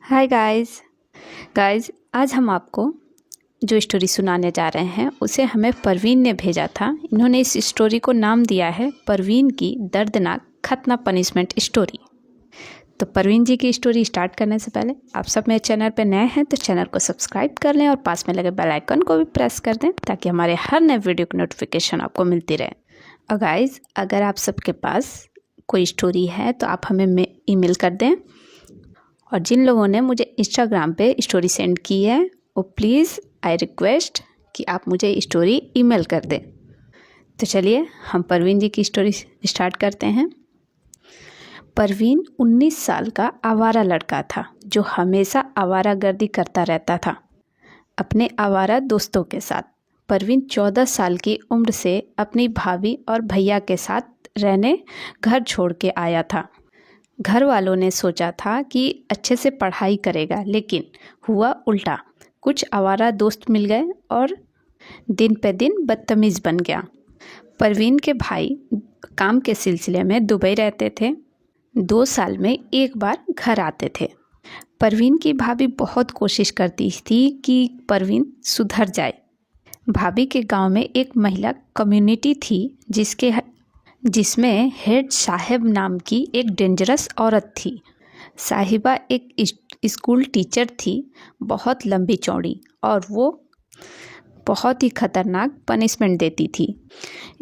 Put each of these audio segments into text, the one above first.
Hi guys. आज हम आपको जो स्टोरी सुनाने जा रहे हैं उसे हमें परवीन ने भेजा था। इन्होंने इस स्टोरी को नाम दिया है परवीन की दर्दनाक खतना पनिशमेंट स्टोरी। तो परवीन जी की स्टोरी स्टार्ट करने से पहले आप सब मेरे चैनल पर नए हैं तो चैनल को सब्सक्राइब कर लें और पास में लगे बेल आइकन को भी प्रेस कर दें ताकि हमारे हर नए वीडियो की नोटिफिकेशन आपको मिलती रहे। और गाइस, अगर आप सबके पास कोई स्टोरी है तो आप हमें ईमेल कर दें। और जिन लोगों ने मुझे इंस्टाग्राम पे स्टोरी सेंड की है वो प्लीज़ आई रिक्वेस्ट कि आप मुझे स्टोरी ईमेल कर दें। तो चलिए हम परवीन जी की स्टोरी स्टार्ट करते हैं। परवीन 19 साल का आवारा लड़का था जो हमेशा आवारागर्दी करता रहता था अपने आवारा दोस्तों के साथ। परवीन 14 साल की उम्र से अपनी भाभी और भैया के साथ रहने घर छोड़ के आया था। घर वालों ने सोचा था कि अच्छे से पढ़ाई करेगा, लेकिन हुआ उल्टा। कुछ आवारा दोस्त मिल गए और दिन पे दिन बदतमीज़ बन गया। परवीन के भाई काम के सिलसिले में दुबई रहते थे। 2 साल में एक बार घर आते थे। परवीन की भाभी बहुत कोशिश करती थी कि परवीन सुधर जाए। भाभी के गांव में एक महिला कम्युनिटी थी जिसमें हेड साहेब नाम की एक डेंजरस औरत थी। साहिबा एक स्कूल टीचर थी, बहुत लंबी चौड़ी, और वो बहुत ही खतरनाक पनिशमेंट देती थी।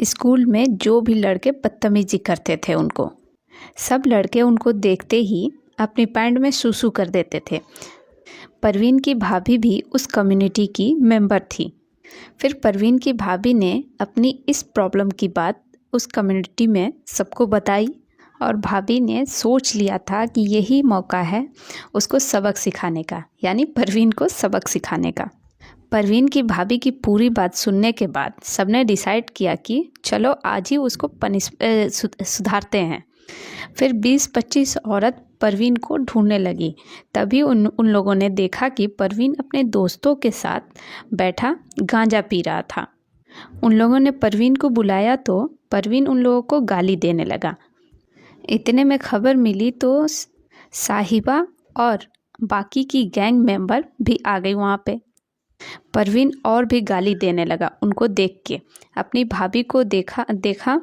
स्कूल में जो भी लड़के बदतमीजी करते थे सब लड़के उनको देखते ही अपनी पैंट में सूसू कर देते थे। परवीन की भाभी भी उस कम्युनिटी की मेंबर थी। फिर परवीन की भाभी ने अपनी इस प्रॉब्लम की बात उस कम्युनिटी में सबको बताई और भाभी ने सोच लिया था कि यही मौका है उसको सबक सिखाने का, यानी परवीन को सबक सिखाने का। परवीन की भाभी की पूरी बात सुनने के बाद सबने डिसाइड किया कि चलो आज ही उसको सुधारते हैं। फिर 20-25 औरत परवीन को ढूंढने लगी। तभी उन लोगों ने देखा कि परवीन अपने दोस्तों के साथ बैठा गांजा पी रहा था। उन लोगों ने परवीन को बुलाया तो परवीन उन लोगों को गाली देने लगा। इतने में खबर मिली तो साहिबा और बाकी की गैंग मेंबर भी आ गई वहाँ पे। परवीन और भी गाली देने लगा उनको देख के। अपनी भाभी को देखा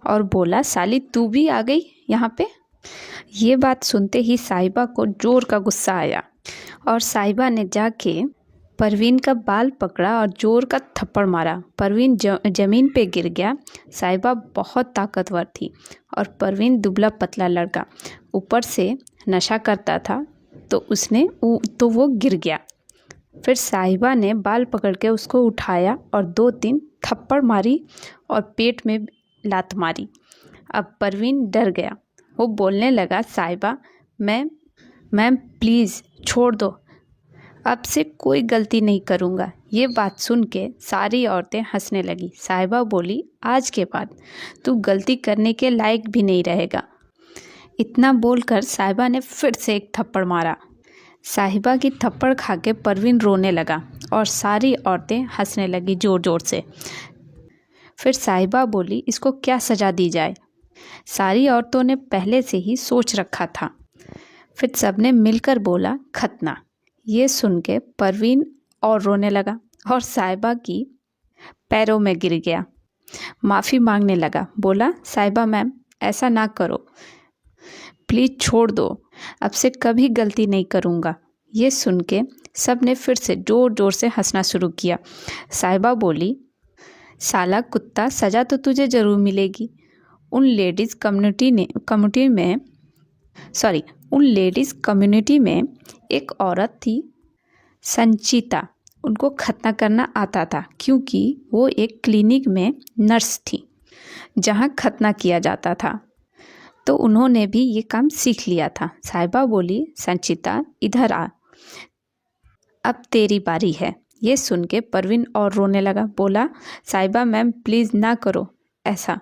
और बोला, साली तू भी आ गई यहाँ पे। ये बात सुनते ही साहिबा को जोर का गुस्सा आया और साहिबा ने जाके परवीन का बाल पकड़ा और जोर का थप्पड़ मारा। परवीन जमीन पे गिर गया। साहिबा बहुत ताकतवर थी और परवीन दुबला पतला लड़का, ऊपर से नशा करता था तो वो गिर गया। फिर साहिबा ने बाल पकड़ के उसको उठाया और 2-3 थप्पड़ मारी और पेट में लात मारी। अब परवीन डर गया। वो बोलने लगा, साहिबा मैम प्लीज़ छोड़ दो, अब से कोई गलती नहीं करूँगा। ये बात सुन के सारी औरतें हंसने लगी। साहिबा बोली, आज के बाद तू गलती करने के लायक भी नहीं रहेगा। इतना बोलकर साहिबा ने फिर से एक थप्पड़ मारा। साहिबा की थप्पड़ खा के परवीन रोने लगा और सारी औरतें हंसने लगी ज़ोर ज़ोर से। फिर साहिबा बोली, इसको क्या सज़ा दी जाए। सारी औरतों ने पहले से ही सोच रखा था। फिर सबने मिलकर बोला, खतना। ये सुन के परवीन और रोने लगा और साहिबा की पैरों में गिर गया। माफ़ी मांगने लगा। बोला, साहिबा मैम ऐसा ना करो, प्लीज़ छोड़ दो, अब से कभी गलती नहीं करूँगा। ये सुन के सब ने फिर से ज़ोर ज़ोर से हंसना शुरू किया। साहिबा बोली, साला कुत्ता, सज़ा तो तुझे ज़रूर मिलेगी। उन लेडीज़ कम्युनिटी में एक औरत थी, संचिता। उनको खतना करना आता था क्योंकि वो एक क्लिनिक में नर्स थी जहाँ खतना किया जाता था, तो उन्होंने भी ये काम सीख लिया था। साहिबा बोली, संचिता इधर आ, अब तेरी बारी है। ये सुन के परवीन और रोने लगा। बोला, साहिबा मैम प्लीज़ ना करो ऐसा,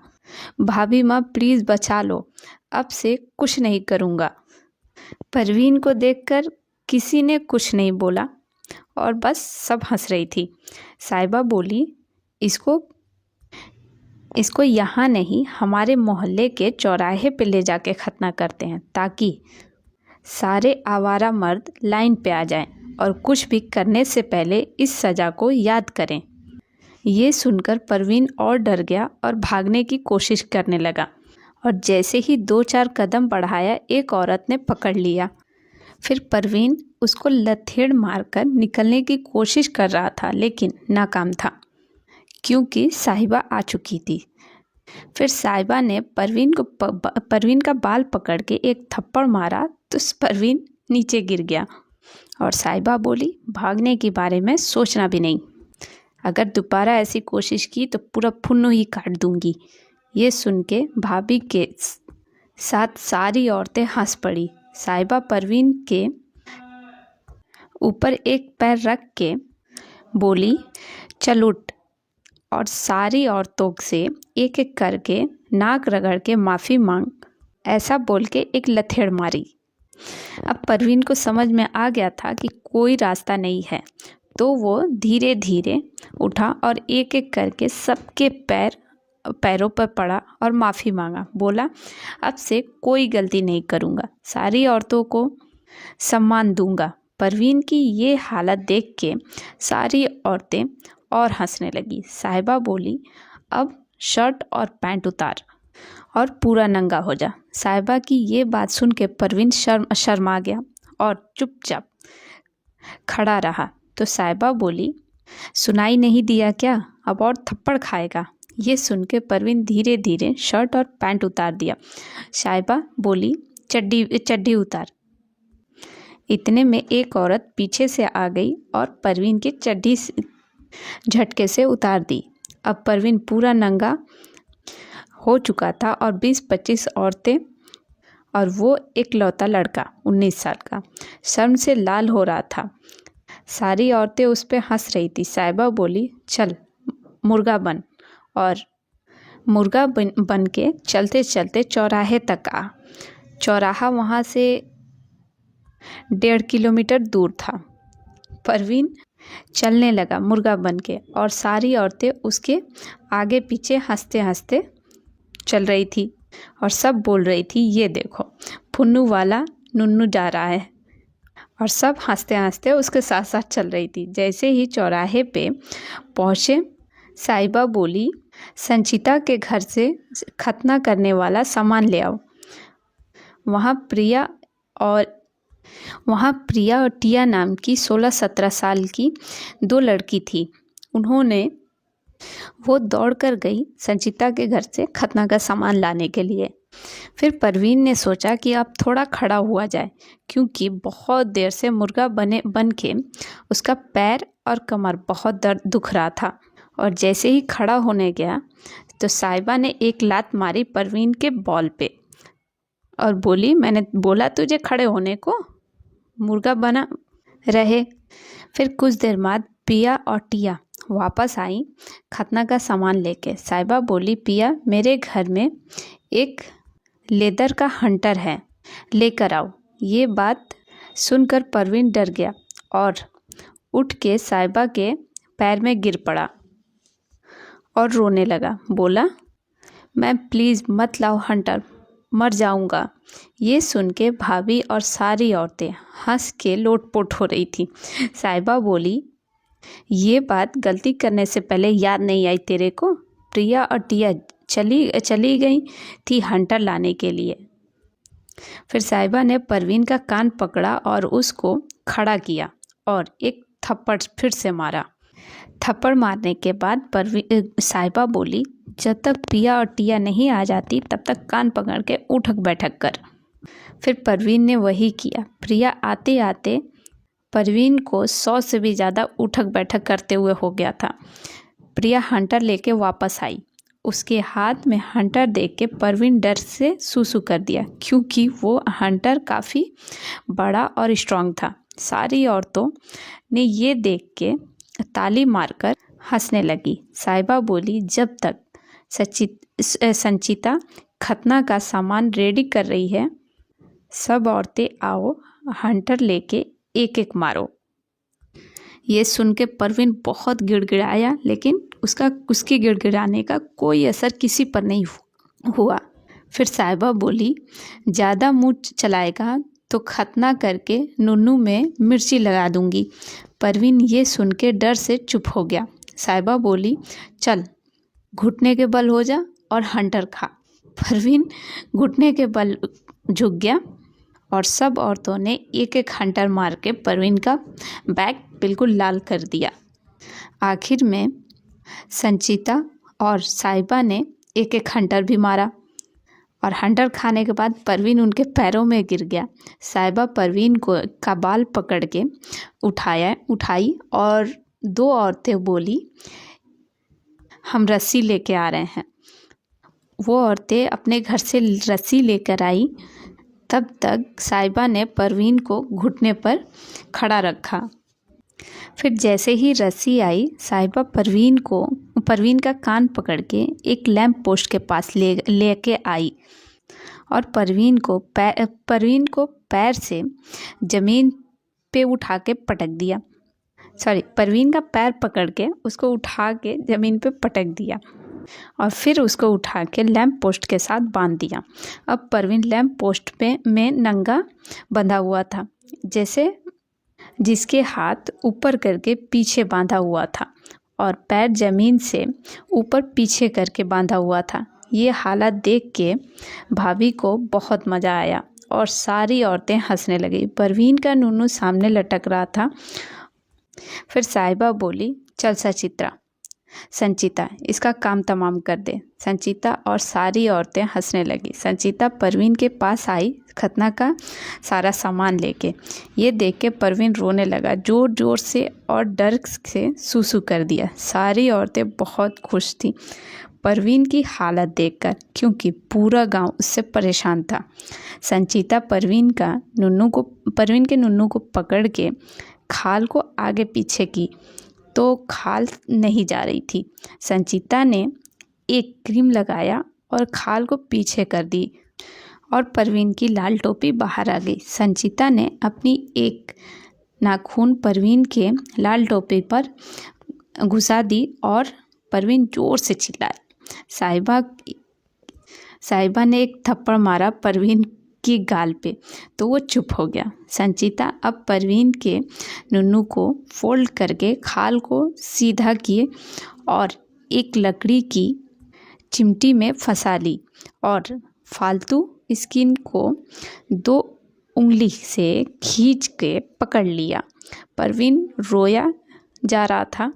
भाभी माँ प्लीज़ बचा लो, अब से कुछ नहीं करूँगा। परवीन को देखकर किसी ने कुछ नहीं बोला और बस सब हंस रही थी। साहिबा बोली, इसको यहाँ नहीं, हमारे मोहल्ले के चौराहे पे ले जाके खतना करते हैं सारे आवारा मर्द लाइन पे आ जाएं और कुछ भी करने से पहले इस सज़ा को याद करें। ये सुनकर परवीन और डर गया और भागने की कोशिश करने लगा, और जैसे ही 2-4 कदम बढ़ाया एक औरत ने पकड़ लिया। फिर परवीन उसको लथेड़ मारकर निकलने की कोशिश कर रहा था, लेकिन नाकाम था क्योंकि साहिबा आ चुकी थी। फिर साहिबा ने परवीन का बाल पकड़ के एक थप्पड़ मारा तो परवीन नीचे गिर गया, और साहिबा बोली, भागने के बारे में सोचना भी नहीं। अगर दोबारा ऐसी कोशिश की तो पूरा फुन्नू ही काट दूंगी। ये सुन के भाभी के साथ सारी औरतें हंस पड़ी। साहिबा परवीन के ऊपर एक पैर रख के बोली, चल उठ, और सारी औरतों से एक एक करके नाक रगड़ के माफ़ी मांग, ऐसा बोल के एक लथेड़ मारी। अब परवीन को समझ में आ गया था कि कोई रास्ता नहीं है, तो वो धीरे धीरे उठा और एक एक करके सबके पैरों पर पड़ा और माफ़ी मांगा। बोला, अब से कोई गलती नहीं करूँगा, सारी औरतों को सम्मान दूंगा। परवीन की ये हालत देख के सारी औरतें और हंसने लगी। साहिबा बोली, अब शर्ट और पैंट उतार और पूरा नंगा हो जा। साहिबा की ये बात सुन के परवीन शर्मा गया और चुपचाप खड़ा रहा। तो साहिबा बोली, सुनाई नहीं दिया क्या, अब और थप्पड़ खाएगा। ये सुन के परवीन धीरे धीरे शर्ट और पैंट उतार दिया। साहिबा बोली, चड्डी उतार। इतने में एक औरत पीछे से आ गई और परवीन की चड्डी झटके से उतार दी। अब परवीन पूरा नंगा हो चुका था और 20-25 औरतें और वो एकलौता लड़का 19 साल का शर्म से लाल हो रहा था। सारी औरतें उस पर हंस रही थी। साहिबा बोली, चल मुर्गा बन, और मुर्गा बन के चलते चलते चौराहे तक आ। चौराहा वहाँ से 1.5 किलोमीटर दूर था। परवीन चलने लगा मुर्गा बन के, और सारी औरतें उसके आगे पीछे हंसते हंसते चल रही थी और सब बोल रही थी, ये देखो फुन्नू वाला नुन्नू जा रहा है, और सब हंसते हंसते उसके साथ साथ चल रही थी। जैसे ही चौराहे पे पहुँचे, साहिबा बोली, संचिता के घर से खतना करने वाला सामान ले आओ। वहाँ प्रिया और टिया नाम की 16-17 साल की 2 लड़की थी। वो दौड़ कर गई संचिता के घर से खतना का सामान लाने के लिए। फिर परवीन ने सोचा कि अब थोड़ा खड़ा हुआ जाए, क्योंकि बहुत देर से मुर्गा बन के उसका पैर और कमर बहुत दर्द दुख रहा था। और जैसे ही खड़ा होने गया तो साहिबा ने एक लात मारी परवीन के बॉल पे और बोली, मैंने बोला तुझे खड़े होने को, मुर्गा बना रहे। फिर कुछ देर बाद पिया और टिया वापस आई खतना का सामान लेके। साहिबा बोली, पिया, मेरे घर में एक लेदर का हंटर है, लेकर आओ। ये बात सुनकर परवीन डर गया और उठ के साहिबा के पैर में गिर पड़ा और रोने लगा। बोला, मैं प्लीज़ मत लाओ हंटर, मर जाऊंगा। ये सुन के भाभी और सारी औरतें हंस के लोटपोट हो रही थी। साहिबा बोली, ये बात गलती करने से पहले याद नहीं आई तेरे को? प्रिया और टिया चली गई थी हंटर लाने के लिए। फिर साहिबा ने परवीन का कान पकड़ा और उसको खड़ा किया और एक थप्पड़ फिर से मारा। थप्पड़ मारने के बाद साहिबा बोली, जब तक प्रिया और टिया नहीं आ जाती तब तक कान पकड़ के उठक बैठक कर। फिर परवीन ने वही किया। प्रिया आते आते परवीन को 100 से भी ज़्यादा उठक बैठक करते हुए हो गया था। प्रिया हंटर लेके वापस आई। उसके हाथ में हंटर देख के परवीन डर से सूसू कर दिया, क्योंकि वो हंटर काफ़ी बड़ा और स्ट्रांग था। सारी औरतों ने ये देख के ताली मारकर हंसने लगी। साहिबा बोली, जब तक संचिता खतना का सामान रेडी कर रही है, सब औरतें आओ, हंटर लेके एक एक मारो। ये सुन के परवीन बहुत गिड़गिड़ाया, लेकिन उसके गिड़गिड़ाने का कोई असर किसी पर नहीं हुआ। फिर साहिबा बोली, ज़्यादा मुँह चलाएगा तो खतना करके नुन्नू में मिर्ची लगा दूंगी। परवीन ये सुन के डर से चुप हो गया। साहिबा बोली, चल घुटने के बल हो जा और हंटर खा। परवीन घुटने के बल झुक गया और सब औरतों ने एक एक हंटर मार के परवीन का बैग बिल्कुल लाल कर दिया। आखिर में संचिता और साहिबा ने एक एक हंटर भी मारा और हंटर खाने के बाद परवीन उनके पैरों में गिर गया। साहिबा परवीन का बाल पकड़ के उठाई और दो औरतें बोली, हम रस्सी लेके आ रहे हैं। वो औरतें अपने घर से रस्सी लेकर आई। तब तक साहिबा ने परवीन को घुटने पर खड़ा रखा। फिर जैसे ही रस्सी आई, साहिबा परवीन का कान पकड़ के एक लैंप पोस्ट के पास लेके आई और परवीन को पैर से ज़मीन पे उठा के पटक दिया। परवीन का पैर पकड़ के उसको उठा के ज़मीन पे पटक दिया और फिर उसको उठा के लैंप पोस्ट के साथ बांध दिया। अब परवीन लैंप पोस्ट में नंगा बंधा हुआ था, जिसके हाथ ऊपर करके पीछे बांधा हुआ था और पैर ज़मीन से ऊपर पीछे करके बांधा हुआ था। ये हालत देख के भाभी को बहुत मज़ा आया और सारी औरतें हंसने लगी। परवीन का नुन्नू सामने लटक रहा था। फिर साहिबा बोली, चल संचिता इसका काम तमाम कर दे। संचिता और सारी औरतें हंसने लगी। संचिता परवीन के पास आई खतना का सारा सामान लेके। ये देख के परवीन रोने लगा, ज़ोर ज़ोर से और डर से सूसू कर दिया। सारी औरतें बहुत खुश थीं परवीन की हालत देखकर, क्योंकि पूरा गांव उससे परेशान था। संचिता परवीन के नुन्नू को पकड़ के खाल को आगे पीछे की तो खाल नहीं जा रही थी। संचिता ने एक क्रीम लगाया और खाल को पीछे कर दी और परवीन की लाल टोपी बाहर आ गई। संचिता ने अपनी एक नाखून परवीन के लाल टोपी पर घुसा दी और परवीन जोर से चिल्लाई। साहिबा ने एक थप्पड़ मारा परवीन की गाल पे तो वो चुप हो गया। संचिता अब परवीन के नुन्नू को फोल्ड करके खाल को सीधा किए और एक लकड़ी की चिमटी में फंसा ली और फालतू स्किन को 2 उंगली से खींच के पकड़ लिया। परवीन रोया जा रहा था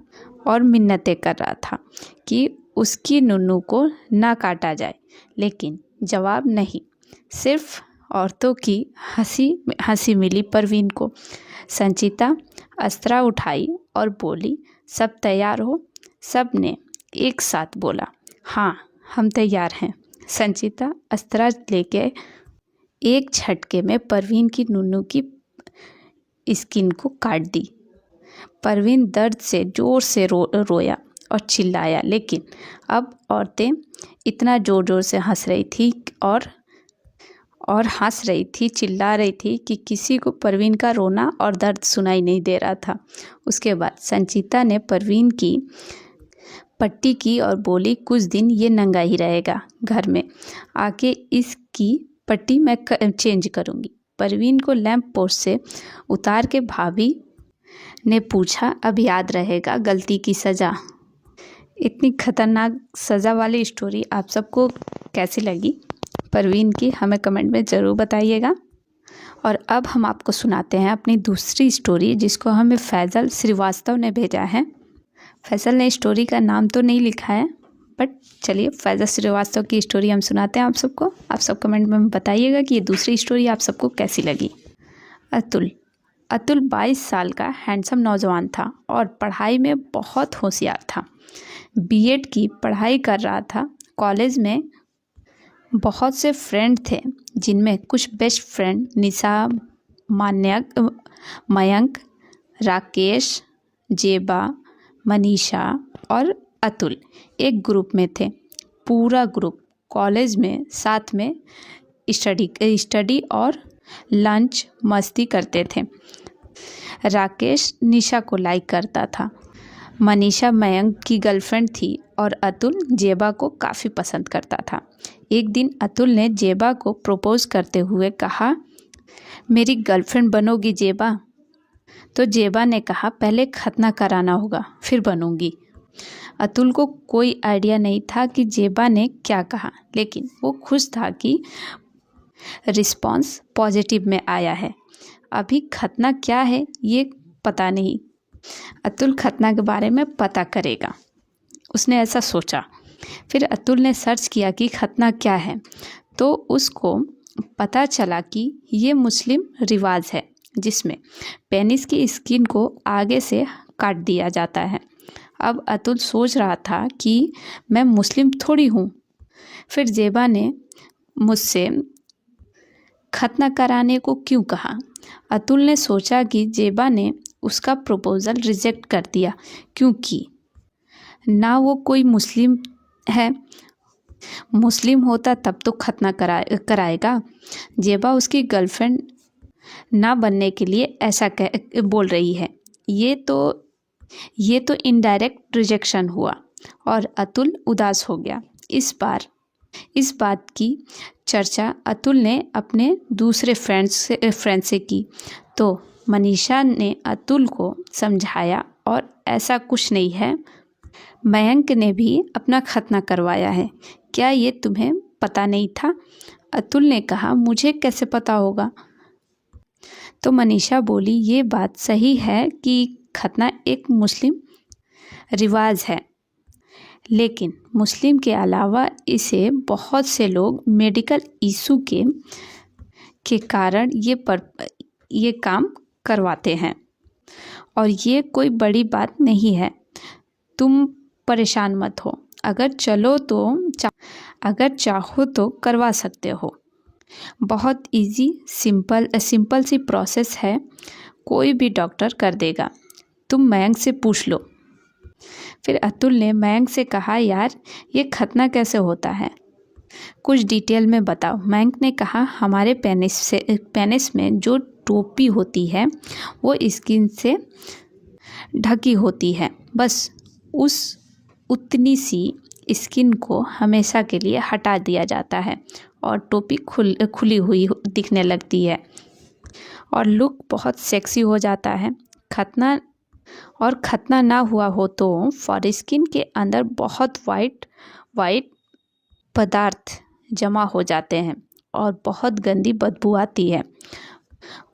और मिन्नतें कर रहा था कि उसकी नुन्नू को ना काटा जाए, लेकिन जवाब नहीं, सिर्फ औरतों की हंसी मिली परवीन को। संचिता अस्त्रा उठाई और बोली, सब तैयार हो? सब ने एक साथ बोला, हाँ हम तैयार हैं। संचिता अस्त्रा लेके एक झटके में परवीन की नुन्नू की स्किन को काट दी। परवीन दर्द से जोर से रोया और चिल्लाया, लेकिन अब औरतें इतना जोर जोर से हंस रही थी और हंस रही थी, चिल्ला रही थी कि किसी को परवीन का रोना और दर्द सुनाई नहीं दे रहा था। उसके बाद संचिता ने परवीन की पट्टी की और बोली, कुछ दिन ये नंगा ही रहेगा, घर में आके इसकी पट्टी मैं चेंज करूँगी। परवीन को लैंप पोस्ट से उतार के भाभी ने पूछा, अब याद रहेगा गलती की सज़ा। इतनी खतरनाक सज़ा वाली स्टोरी आप सबको कैसी लगी परवीन की, हमें कमेंट में ज़रूर बताइएगा। और अब हम आपको सुनाते हैं अपनी दूसरी स्टोरी, जिसको हमें फैज़ल श्रीवास्तव ने भेजा है। फैज़ल ने स्टोरी का नाम तो नहीं लिखा है, बट चलिए फैज़ल श्रीवास्तव की स्टोरी हम सुनाते हैं आप सबको। आप सब कमेंट में बताइएगा कि ये दूसरी स्टोरी आप सबको कैसी लगी। अतुल 22 साल का हैंडसम नौजवान था और पढ़ाई में बहुत होशियार था। बीएड की पढ़ाई कर रहा था। कॉलेज में बहुत से फ्रेंड थे, जिनमें कुछ बेस्ट फ्रेंड निशा, मयंक, राकेश, जेबा, मनीषा और अतुल एक ग्रुप में थे। पूरा ग्रुप कॉलेज में साथ में स्टडी और लंच मस्ती करते थे। राकेश निशा को लाइक करता था, मनीषा मयंक की गर्लफ्रेंड थी और अतुल जेबा को काफ़ी पसंद करता था। एक दिन अतुल ने जेबा को प्रपोज करते हुए कहा, मेरी गर्लफ्रेंड बनोगी जेबा? तो जेबा ने कहा, पहले खतना कराना होगा, फिर बनूंगी। अतुल को कोई आइडिया नहीं था कि जेबा ने क्या कहा, लेकिन वो खुश था कि रिस्पॉन्स पॉजिटिव में आया है। अभी खतना क्या है ये पता नहीं, अतुल खतना के बारे में पता करेगा, उसने ऐसा सोचा। फिर अतुल ने सर्च किया कि खतना क्या है, तो उसको पता चला कि ये मुस्लिम रिवाज है जिसमें पेनिस की स्किन को आगे से काट दिया जाता है। अब अतुल सोच रहा था कि मैं मुस्लिम थोड़ी हूँ। फिर जेबा ने मुझसे खतना कराने को क्यों कहा? अतुल ने सोचा कि जेबा ने उसका प्रपोज़ल रिजेक्ट कर दिया, क्योंकि ना वो कोई मुस्लिम है, मुस्लिम होता तब तो खतना कराएगा। जेबा उसकी गर्लफ्रेंड ना बनने के लिए ऐसा बोल रही है। ये तो इनडायरेक्ट रिजेक्शन हुआ और अतुल उदास हो गया। इस बात की चर्चा अतुल ने अपने दूसरे फ्रेंड से की, तो मनीषा ने अतुल को समझाया और ऐसा कुछ नहीं है, मयंक ने भी अपना खतना करवाया है, क्या ये तुम्हें पता नहीं था? अतुल ने कहा, मुझे कैसे पता होगा? तो मनीषा बोली, ये बात सही है कि खतना एक मुस्लिम रिवाज है, लेकिन मुस्लिम के अलावा इसे बहुत से लोग मेडिकल इशू के कारण ये काम करवाते हैं और ये कोई बड़ी बात नहीं है, तुम परेशान मत हो। अगर चाहो तो करवा सकते हो, बहुत इजी सिंपल सी प्रोसेस है, कोई भी डॉक्टर कर देगा, तुम मयंक से पूछ लो। फिर अतुल ने मयंक से कहा, यार ये खतना कैसे होता है, कुछ डिटेल में बताओ। मयंक ने कहा, हमारे पेनिस में जो टोपी होती है वो स्किन से ढकी होती है, बस उतनी सी स्किन को हमेशा के लिए हटा दिया जाता है और टोपी खुली हुई दिखने लगती है और लुक बहुत सेक्सी हो जाता है। खतना ना हुआ हो तो फॉरस्किन के अंदर बहुत वाइट पदार्थ जमा हो जाते हैं और बहुत गंदी बदबू आती है,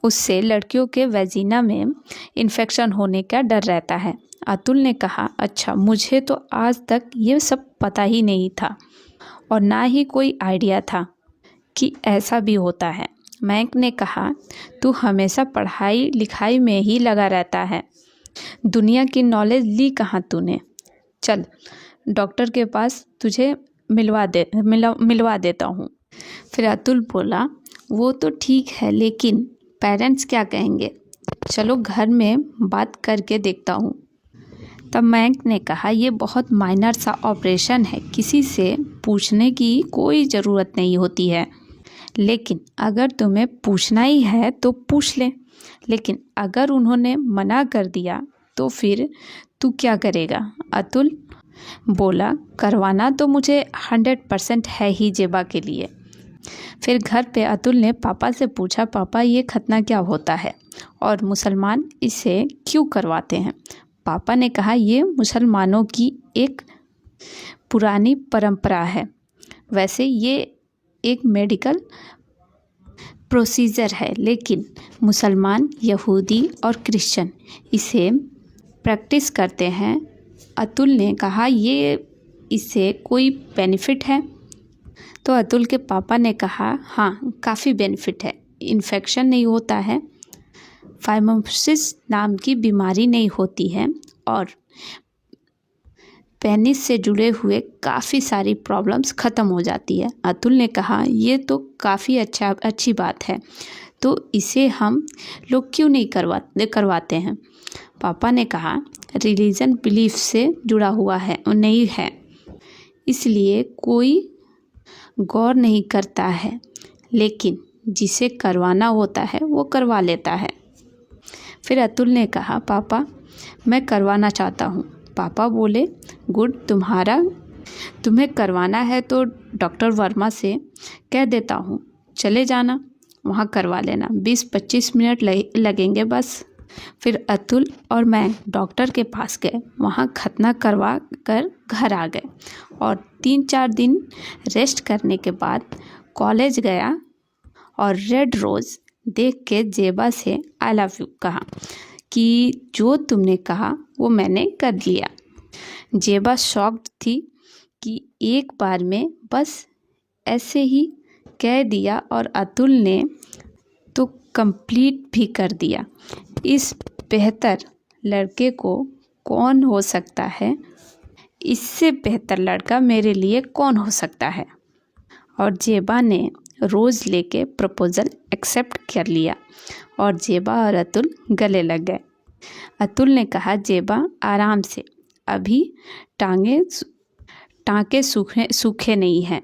उससे लड़कियों के वेजिना में इन्फेक्शन होने का डर रहता है। अतुल ने कहा, अच्छा, मुझे तो आज तक ये सब पता ही नहीं था और ना ही कोई आइडिया था कि ऐसा भी होता है। मयंक ने कहा, तू हमेशा पढ़ाई लिखाई में ही लगा रहता है, दुनिया की नॉलेज ली कहाँ तूने? चल डॉक्टर के पास तुझे मिलवा देता हूँ। फिर अतुल बोला, वो तो ठीक है, लेकिन पेरेंट्स क्या कहेंगे? चलो घर में बात करके देखता हूँ। तब मयंक ने कहा, ये बहुत माइनर सा ऑपरेशन है, किसी से पूछने की कोई ज़रूरत नहीं होती है, लेकिन अगर तुम्हें पूछना ही है तो पूछ ले, लेकिन अगर उन्होंने मना कर दिया तो फिर तू क्या करेगा? अतुल बोला, करवाना तो मुझे 100% है ही जेबा के लिए। फिर घर पे अतुल ने पापा से पूछा, पापा ये खतना क्या होता है और मुसलमान इसे क्यों करवाते हैं? पापा ने कहा, ये मुसलमानों की एक पुरानी परंपरा है, वैसे ये एक मेडिकल प्रोसीजर है, लेकिन मुसलमान, यहूदी और क्रिश्चियन इसे प्रैक्टिस करते हैं। अतुल ने कहा, ये इससे कोई बेनिफिट है? तो अतुल के पापा ने कहा, हाँ काफ़ी बेनिफिट है, इन्फेक्शन नहीं होता है, फाइमोसिस नाम की बीमारी नहीं होती है और पेनिस से जुड़े हुए काफ़ी सारी प्रॉब्लम्स ख़त्म हो जाती है। अतुल ने कहा, ये तो काफ़ी अच्छी बात है, तो इसे हम लोग क्यों नहीं करवाते हैं? पापा ने कहा, रिलीजन बिलीफ से जुड़ा हुआ है नहीं है, इसलिए कोई गौर नहीं करता है, लेकिन जिसे करवाना होता है वो करवा लेता है। फिर अतुल ने कहा, पापा मैं करवाना चाहता हूँ। पापा बोले, गुड, तुम्हें करवाना है तो डॉक्टर वर्मा से कह देता हूँ, चले जाना, वहाँ करवा लेना, 20-25 मिनट लगेंगे बस। फिर अतुल और मैं डॉक्टर के पास गए, वहाँ खतना करवा कर घर आ गए और 3-4 दिन रेस्ट करने के बाद कॉलेज गया और रेड रोज़ देख के जेबा से आई लव यू कहा कि जो तुमने कहा वो मैंने कर लिया। जेबा शॉक्ड थी कि एक बार में बस ऐसे ही कह दिया और अतुल ने तो कंप्लीट भी कर दिया। इस बेहतर लड़के को कौन हो सकता है, इससे बेहतर लड़का मेरे लिए कौन हो सकता है। और जेबा ने रोज़ लेके प्रपोज़ल एक्सेप्ट कर लिया और जेबा और अतुल गले लग गए। अतुल ने कहा, जेबा आराम से, अभी टाँके सूखे नहीं हैं,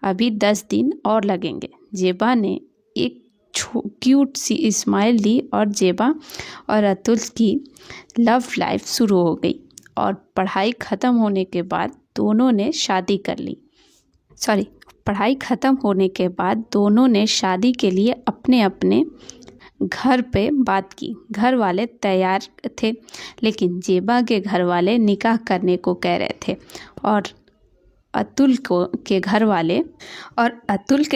अभी 10 दिन और लगेंगे। जेबा ने एक क्यूट सी स्माइल दी और जेबा और अतुल की लव लाइफ शुरू हो गई और पढ़ाई ख़त्म होने के बाद दोनों ने शादी कर ली। पढ़ाई ख़त्म होने के बाद दोनों ने शादी के लिए अपने अपने घर पे बात की। घर वाले तैयार थे, लेकिन जेबा के घर वाले निकाह करने को कह रहे थे और अतुल के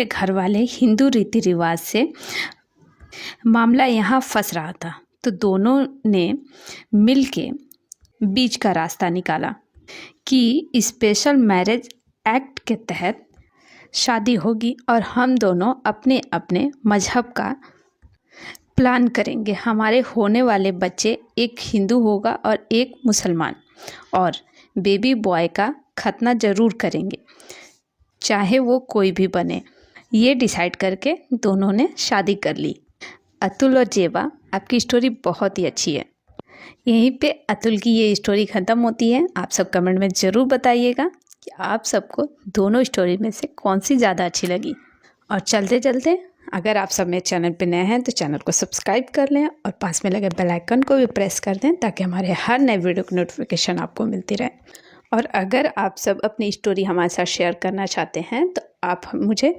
घर वाले हिंदू रीति रिवाज से मामला यहाँ फंस रहा था। तो दोनों ने मिलके बीच का रास्ता निकाला कि स्पेशल मैरिज एक्ट के तहत शादी होगी और हम दोनों अपने अपने मजहब का प्लान करेंगे। हमारे होने वाले बच्चे एक हिंदू होगा और एक मुसलमान, और बेबी बॉय का खतना ज़रूर करेंगे, चाहे वो कोई भी बने। ये डिसाइड करके दोनों ने शादी कर ली। अतुल और जेबा, आपकी स्टोरी बहुत ही अच्छी है। यहीं पे अतुल की ये स्टोरी ख़त्म होती है। आप सब कमेंट में ज़रूर बताइएगा कि आप सबको दोनों स्टोरी में से कौन सी ज़्यादा अच्छी लगी। और चलते अगर आप सब मेरे चैनल पे नए हैं तो चैनल को सब्सक्राइब कर लें और पास में लगे बेल आइकन को भी प्रेस कर दें, ताकि हमारे हर नए वीडियो की नोटिफिकेशन आपको मिलती रहे। और अगर आप सब अपनी स्टोरी हमारे साथ शेयर करना चाहते हैं तो आप मुझे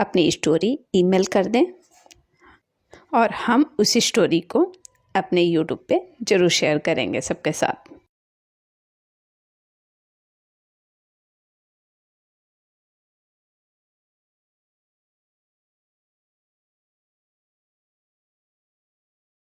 अपनी स्टोरी ईमेल कर दें और हम उसी स्टोरी को अपने यूट्यूब पे ज़रूर शेयर करेंगे सबके साथ।